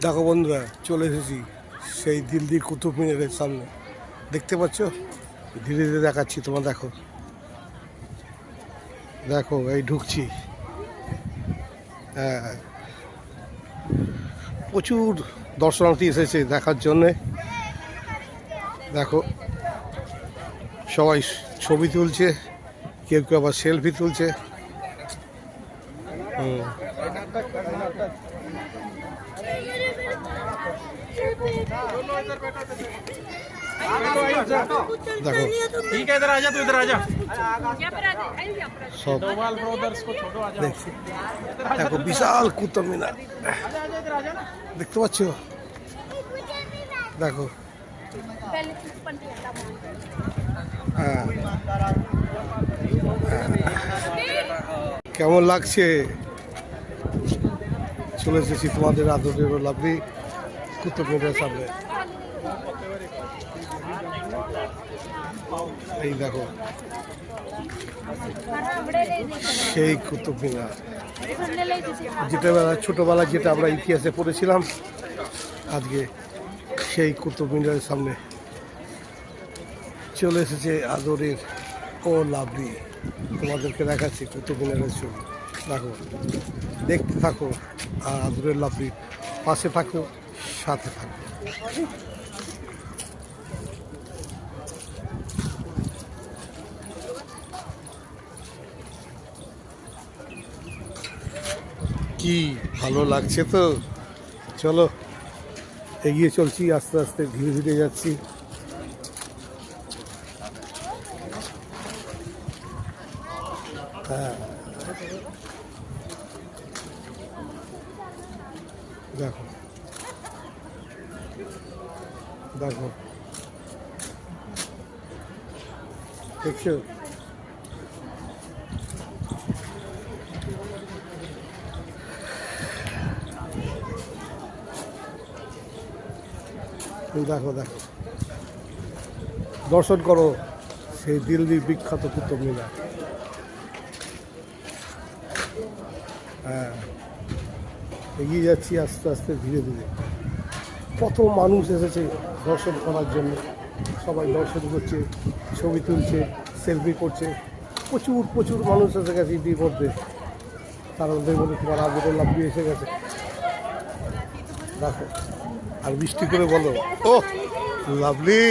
দেখো বন্ধুরা, চলে এসেছি সেই দিল্লি কুতুব মিনারের সামনে। দেখতে পাচ্ছ? ধীরে ধীরে দেখাচ্ছি তোমার। দেখো দেখো, এই ঢুকছি। হ্যাঁ, প্রচুর দর্শনার্থী এসেছে দেখার জন্যে। দেখো, সবাই ছবি তুলছে, কেউ কেউ আবার সেলফি তুলছে। देखो ठीक है, इधर आजा, तू इधर आजा। सब डोभाल ब्रदर्स को छोड़ो, आजा। देखो विशाल कुतुब मीनार देखते पाচ্ছ? দেখো কেমন লাগছে? চলে এসেছি তোমাদের আদরের লাভলি কুতুব মিনারের সামনে। এই দেখো সেই কুতুব মিনার, যেটা ছোটবেলা যেটা আমরা ইতিহাসে পড়েছিলাম, আজকে সেই কুতুব মিনারের সামনে চলে এসেছে আদরের ও লাভলি। তোমাদেরকে দেখাচ্ছি কুতুব মিনারের ছবি। দেখো, দেখতে থাকো আর আদরের লাভলি পাশে থাকো, সাথে থাকো। কি ভালো লাগছে তো। চলো এগিয়ে চলছি, আস্তে আস্তে ধীরে ধীরে যাচ্ছি। হ্যাঁ, দেখো দেখো, দেখছো? দেখো দেখো, দর্শন করো সেই দিল্লির বিখ্যাত কুতুব মিনার। হ্যাঁ, এগিয়ে যাচ্ছি আস্তে আস্তে ধীরে ধীরে। কত মানুষ এসেছে দর্শন করার জন্য, সবাই দর্শন করছে, ছবি তুলছে, সেলফি করছে। প্রচুর প্রচুর মানুষ এসে গেছে ইতিমধ্যে। তার মধ্যে তোমার আদরের লাভলি এসে গেছে। দেখো, আর বৃষ্টি করে বলো, ও লাভলি।